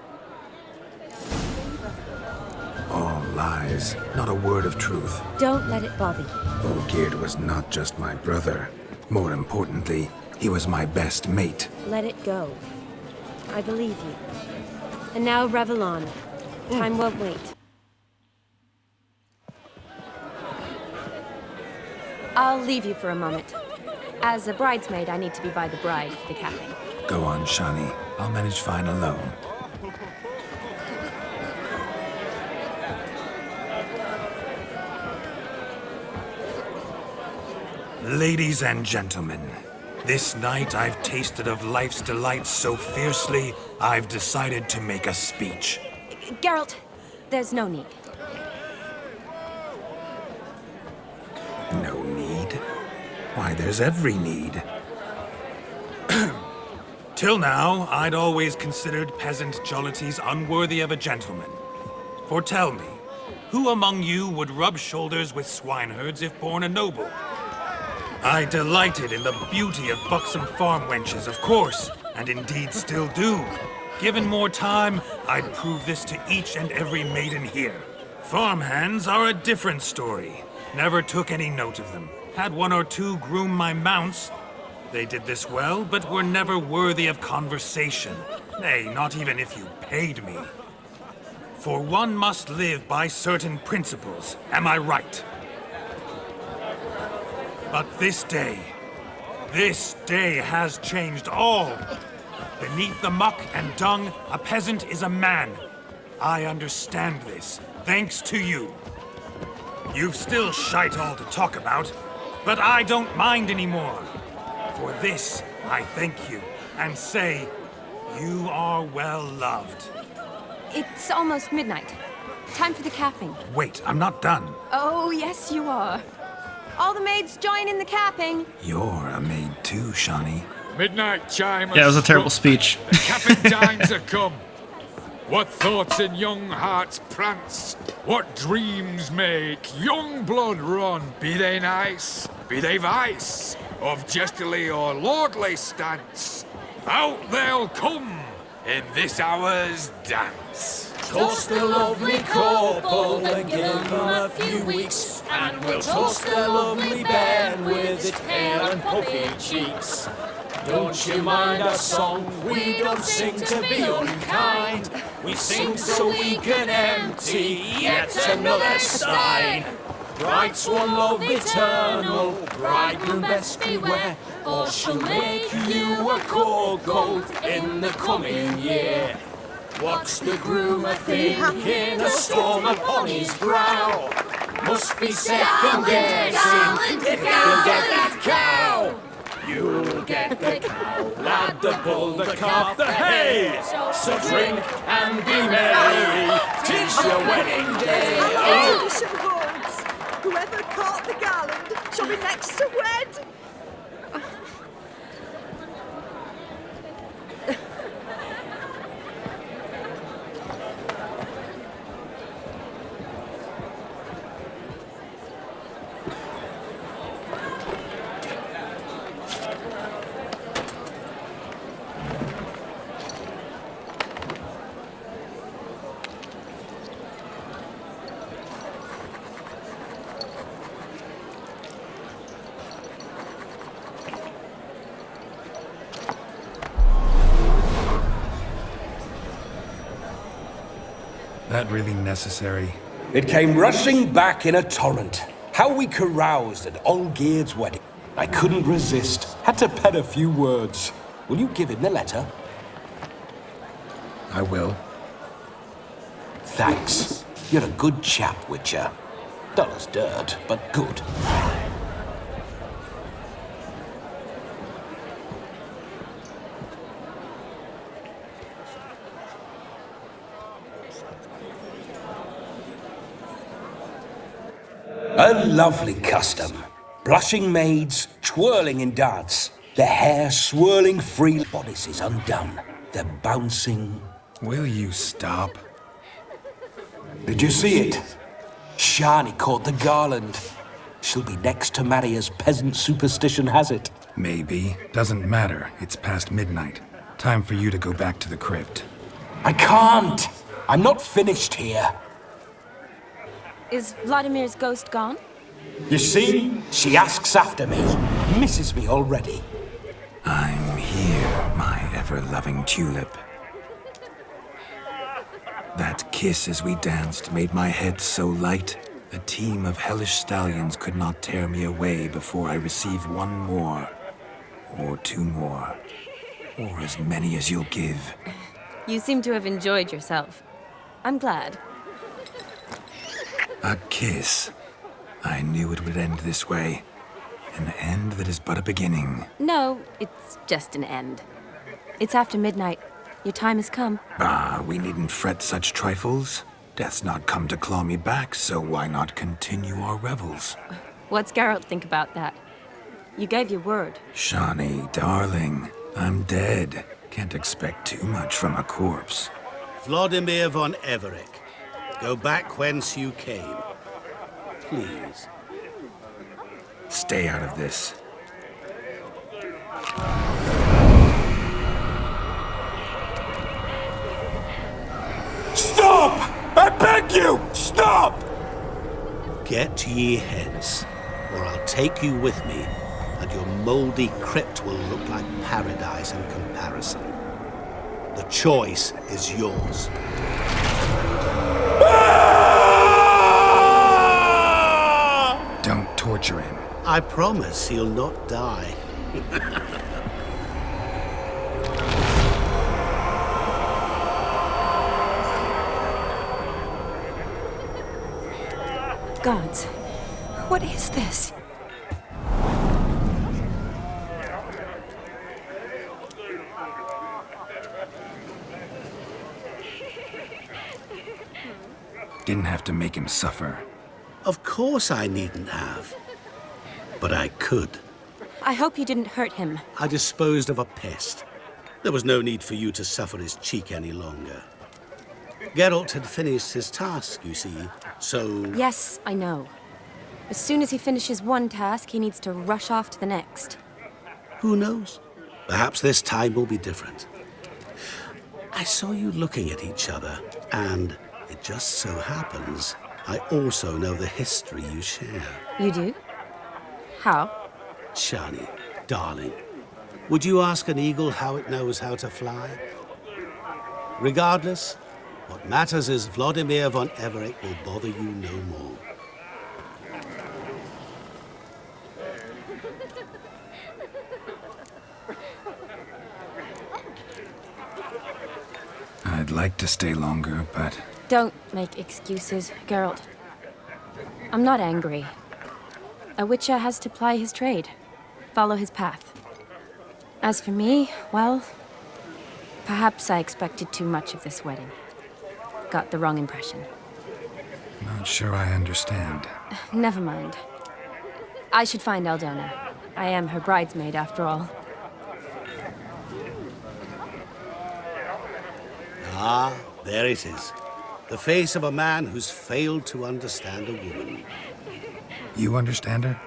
All lies, not a word of truth. Don't let it bother you. Olgierd was not just my brother. More importantly, he was my best mate. Let it go. I believe you. And now revel on. Time won't wait. I'll leave you for a moment. As a bridesmaid, I need to be by the bride for the capping. Go on, Shani. I'll manage fine alone. Ladies and gentlemen, this night I've tasted of life's delights so fiercely, I've decided to make a speech. Geralt, there's no need. No need? Why, there's every need. Till now, I'd always considered peasant jollities unworthy of a gentleman. For tell me, who among you would rub shoulders with swineherds if born a noble? I delighted in the beauty of buxom farm wenches, of course, and indeed still do. Given more time, I'd prove this to each and every maiden here. Farmhands are a different story. Never took any note of them. Had one or two groom my mounts. They did this well, but were never worthy of conversation. Nay, not even if you paid me. For one must live by certain principles, am I right? But this day has changed all. Beneath the muck and dung, a peasant is a man. I understand this, thanks to you. You've still shite all to talk about, but I don't mind anymore. For this, I thank you, and say, you are well loved. It's almost midnight. Time for the capping. Wait, I'm not done. Oh, yes, you are. All the maids join in the capping. You're a maid too, Shani. Midnight chime. Yeah, it was a terrible speech. The capping times are come. What thoughts in young hearts prance? What dreams make young blood run? Be they nice, be they vice, of jestily or lordly stance, out they'll come in this hour's dance. Toast the lovely couple and give them a few weeks, and we'll toast the lovely band with its pale and puffy cheeks. Don't you mind our song? We don't sing to be unkind. We sing so we can empty yet another stein. Bright swan love eternal, bridegroom best beware, or she'll make you a cold gold in the coming year. What's the groom a-thinking, a storm upon his brow? Must be second guessing if you'll get that cow. You'll get the cow, lad, the bull, the calf, the hay. So drink and be merry, 'tis your wedding day. Our tradition holds. Whoever caught the garland shall be next to wed. That really necessary? It came rushing back in a torrent. How we caroused at Olgierd's wedding. I couldn't resist. Had to pen a few words. Will you give him the letter? I will. Thanks. You're a good chap, Witcher. Dull as dirt, but good. A lovely custom. Blushing maids, twirling in dance. Their hair swirling free, bodices undone. They're bouncing. Will you stop? Did you see it? Shani caught the garland. She'll be next to marry as peasant superstition has it. Maybe. Doesn't matter. It's past midnight. Time for you to go back to the crypt. I can't. I'm not finished here. Is Vladimir's ghost gone? You see? She asks after me. Misses me already. I'm here, my ever-loving tulip. That kiss as we danced made my head so light. A team of hellish stallions could not tear me away before I receive one more. Or two more. Or as many as you'll give. You seem to have enjoyed yourself. I'm glad. A kiss. I knew it would end this way. An end that is but a beginning. No, it's just an end. It's after midnight. Your time has come. Ah, we needn't fret such trifles. Death's not come to claw me back, so why not continue our revels? What's Geralt think about that? You gave your word. Shani, darling, I'm dead. Can't expect too much from a corpse. Vladimir von Everec, go back whence you came. Please. Stay out of this. Stop! I beg you! Stop! Get ye hence. or I'll take you with me, and your mouldy crypt will look like paradise in comparison. The choice is yours. Don't torture him. I promise he'll not die. Gods, what is this? Didn't have to make him suffer. Of course I needn't have. But I could. I hope you didn't hurt him. I disposed of a pest. There was no need for you to suffer his cheek any longer. Geralt had finished his task, you see, so... Yes, I know. As soon as he finishes one task, he needs to rush off to the next. Who knows? Perhaps this time will be different. I saw you looking at each other, and it just so happens I also know the history you share. You do? How? Shani, darling, would you ask an eagle how it knows how to fly? Regardless, what matters is Vladimir von Everec will bother you no more. I'd like to stay longer, but... Don't make excuses, Geralt. I'm not angry. A witcher has to ply his trade, follow his path. As for me, well, perhaps I expected too much of this wedding. Got the wrong impression. Not sure I understand. Never mind. I should find Aldona. I am her bridesmaid, after all. Ah, there it is. The face of a man who's failed to understand a woman. You understand her?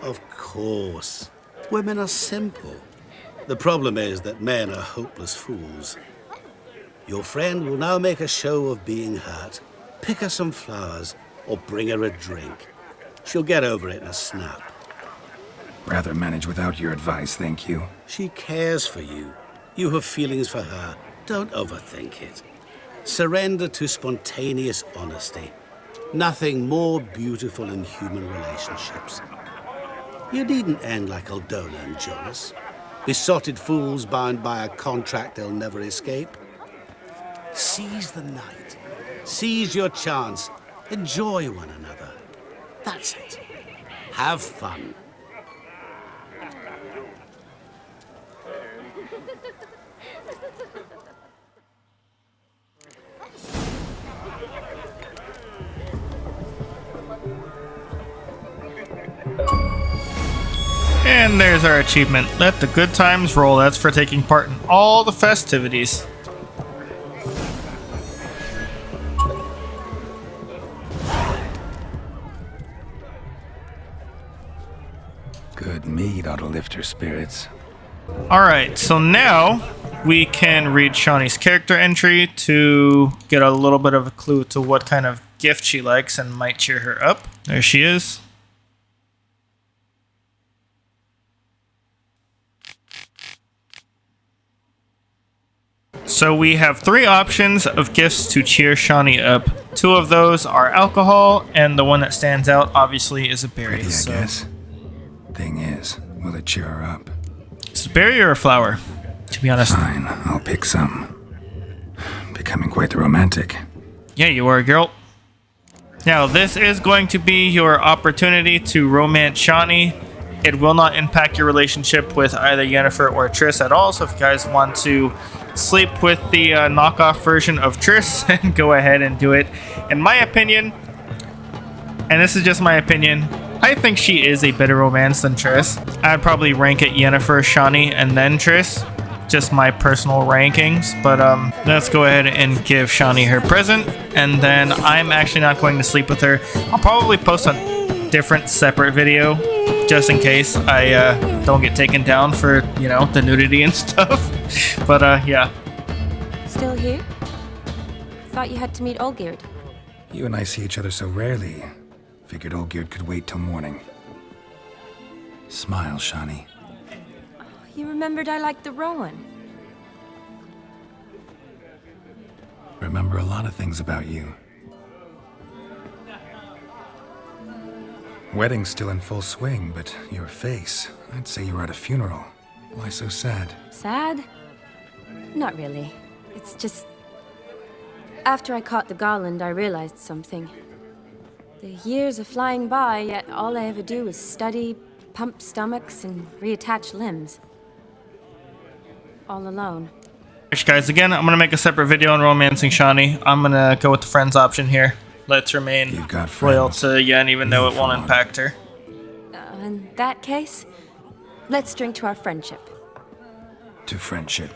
Of course. Women are simple. The problem is that men are hopeless fools. Your friend will now make a show of being hurt, pick her some flowers, or bring her a drink. She'll get over it in a snap. Rather manage without your advice, thank you. She cares for you. You have feelings for her. Don't overthink it. Surrender to spontaneous honesty. Nothing more beautiful in human relationships. You needn't end like Aldona and Jonas. Besotted fools bound by a contract they'll never escape. Seize the night. Seize your chance. Enjoy one another. That's it. Have fun. And there's our achievement. Let the good times roll. That's for taking part in all the festivities. Good mead ought to lift her spirits. Alright, so now we can read Shani's character entry to get a little bit of a clue to what kind of gift she likes and might cheer her up. There she is. So we have 3 options of gifts to cheer Shani up. 2 of those are alcohol, and the one that stands out, obviously, is a berry. Pretty, I guess. Thing is, will it cheer her up? Is it a berry or a flower, to be honest? Fine, I'll pick some. Becoming quite the romantic. Yeah, you are, Geralt. Now, this is going to be your opportunity to romance Shani. It will not impact your relationship with either Yennefer or Triss at all, so if you guys want to sleep with the knockoff version of Triss, and go ahead and do it. In my opinion, and this is just my opinion, I think she is a better romance than Triss. I'd probably rank it Yennefer, Shani, and then Triss. Just my personal rankings, but let's go ahead and give Shani her present, and then I'm actually not going to sleep with her. I'll probably post a different separate video just in case I don't get taken down for, you know, the nudity and stuff. But yeah. Still here? Thought you had to meet Olgierd. You and I see each other so rarely. Figured Olgierd could wait till morning. Smile, Shani. You remembered I liked the Rowan. Remember a lot of things about you. Wedding's still in full swing, but your face, I'd say you were at a funeral. Why so sad? Sad? Not really. It's just... After I caught the garland, I realized something. The years are flying by, yet all I ever do is study, pump stomachs, and reattach limbs. All alone. Alright guys, again, I'm gonna make a separate video on romancing Shani. I'm gonna go with the friends option here. Let's remain loyal to Yen, even though it won't impact her. In that case, let's drink to our friendship. To friendship.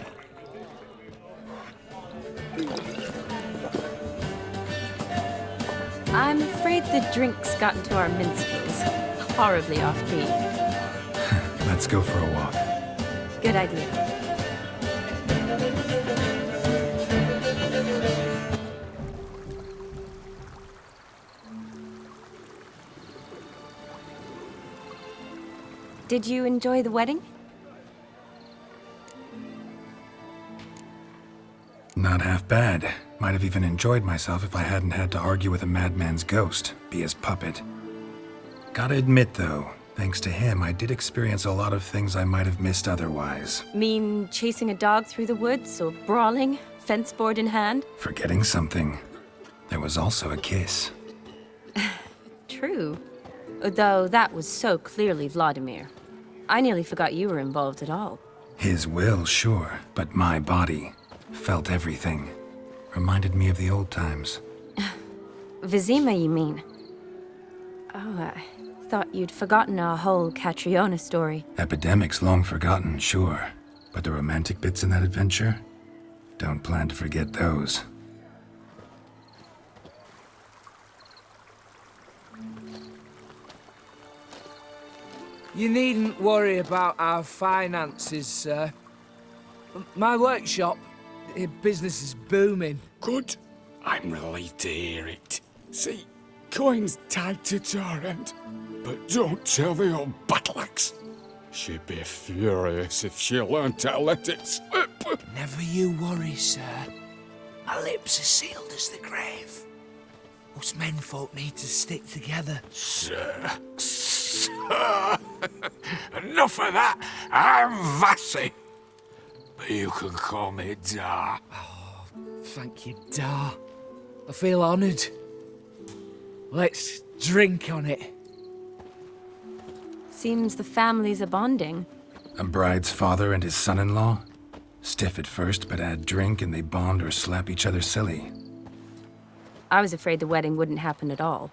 I'm afraid the drinks got into our minstrels. Horribly off-key. Let's go for a walk. Good idea. Did you enjoy the wedding? Not half bad. Might have even enjoyed myself if I hadn't had to argue with a madman's ghost, be his puppet. Gotta admit, though, thanks to him, I did experience a lot of things I might have missed otherwise. Mean chasing a dog through the woods, or brawling, fence board in hand? Forgetting something. There was also a kiss. True. Though that was so clearly Vladimir. I nearly forgot you were involved at all. His will, sure, but my body felt everything. Reminded me of the old times. Vizima, you mean? Oh, I thought you'd forgotten our whole Catriona story. Epidemics long forgotten, sure. But the romantic bits in that adventure? Don't plan to forget those. You needn't worry about our finances, sir. My workshop, business is booming. Good. I'm relieved to hear it. See, coin's tied to Torrent, but don't tell the old battle-axe. She'd be furious if she learned to let it slip. Never you worry, sir. My lips are sealed as the grave. Us menfolk need to stick together. Sir. Enough of that. I'm Vassy. But you can call me Dar. Oh, thank you, Dar. I feel honoured. Let's drink on it. Seems the families are bonding. A bride's father and his son-in-law? Stiff at first, but add drink and they bond or slap each other silly. I was afraid the wedding wouldn't happen at all.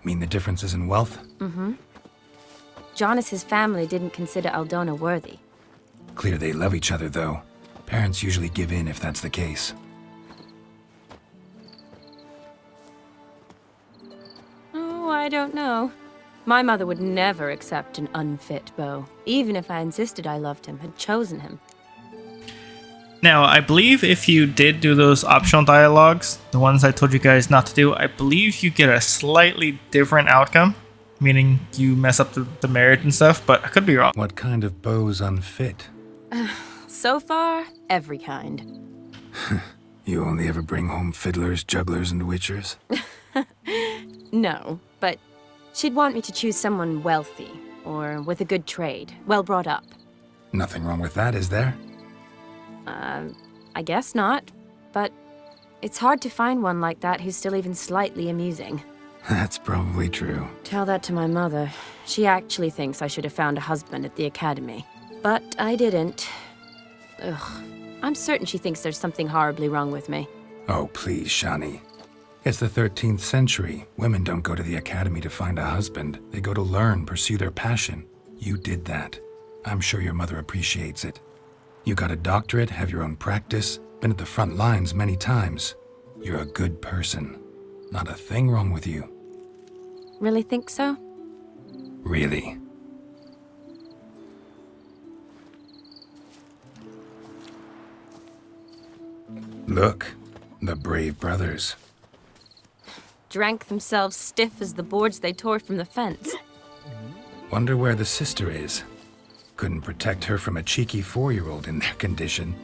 Mean the differences in wealth? Mm-hmm. Jonas's family didn't consider Aldona worthy. Clear they love each other, though. Parents usually give in if that's the case. Oh, I don't know. My mother would never accept an unfit beau, even if I insisted I loved him, had chosen him. Now, I believe if you did do those optional dialogues, the ones I told you guys not to do, I believe you get a slightly different outcome, meaning you mess up the marriage and stuff, but I could be wrong. What kind of beau's unfit? So far, every kind. You only ever bring home fiddlers, jugglers, and witchers? No, but she'd want me to choose someone wealthy, or with a good trade, well brought up. Nothing wrong with that, is there? I guess not, but it's hard to find one like that who's still even slightly amusing. That's probably true. Tell that to my mother. She actually thinks I should have found a husband at the academy. But I didn't. Ugh. I'm certain she thinks there's something horribly wrong with me. Oh, please, Shani. It's the 13th century. Women don't go to the academy to find a husband. They go to learn, pursue their passion. You did that. I'm sure your mother appreciates it. You got a doctorate, have your own practice, been at the front lines many times. You're a good person. Not a thing wrong with you. Really think so? Really. Look, the brave brothers. Drank themselves stiff as the boards they tore from the fence. Wonder where the sister is. Couldn't protect her from a cheeky 4-year-old in their condition.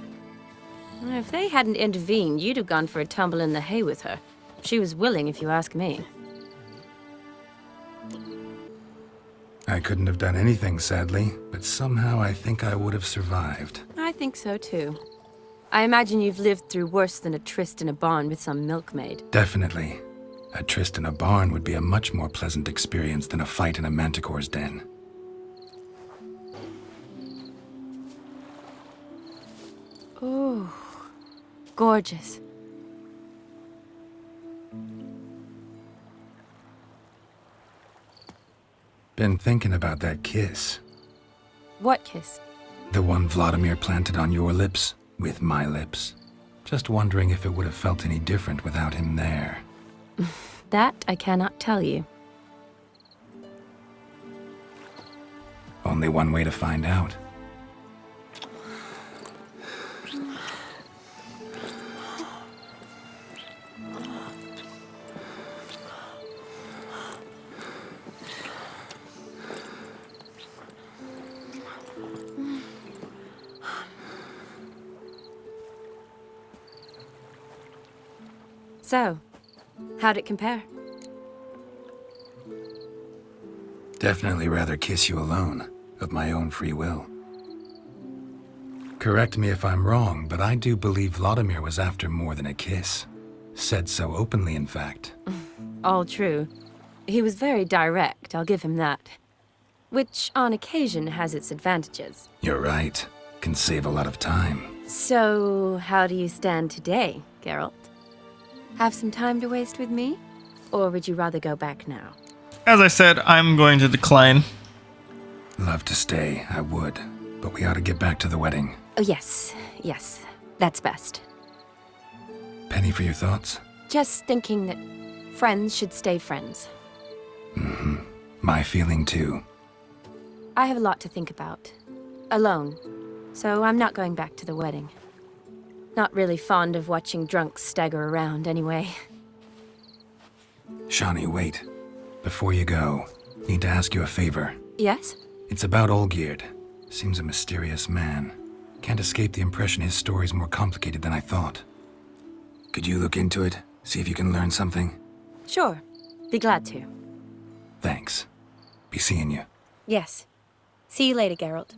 If they hadn't intervened, you'd have gone for a tumble in the hay with her. She was willing, if you ask me. I couldn't have done anything, sadly, but somehow I think I would have survived. I think so, too. I imagine you've lived through worse than a tryst in a barn with some milkmaid. Definitely. A tryst in a barn would be a much more pleasant experience than a fight in a manticore's den. Ooh, gorgeous. Been thinking about that kiss. What kiss? The one Vladimir planted on your lips, with my lips. Just wondering if it would have felt any different without him there. That I cannot tell you. Only one way to find out. So, how'd it compare? Definitely rather kiss you alone, of my own free will. Correct me if I'm wrong, but I do believe Vladimir was after more than a kiss. Said so openly, in fact. All true. He was very direct, I'll give him that. Which, on occasion, has its advantages. You're right. Can save a lot of time. So, how do you stand today, Geralt? Have some time to waste with me? Or would you rather go back now? As I said, I'm going to decline. Love to stay, I would. But we ought to get back to the wedding. Oh, yes. Yes. That's best. Penny for your thoughts? Just thinking that friends should stay friends. Mm-hmm. My feeling too. I have a lot to think about. Alone. So I'm not going back to the wedding. Not really fond of watching drunks stagger around, anyway. Shani, wait. Before you go, need to ask you a favor. Yes? It's about Olgierd. Seems a mysterious man. Can't escape the impression his story's more complicated than I thought. Could you look into it? See if you can learn something? Sure. Be glad to. Thanks. Be seeing you. Yes. See you later, Geralt.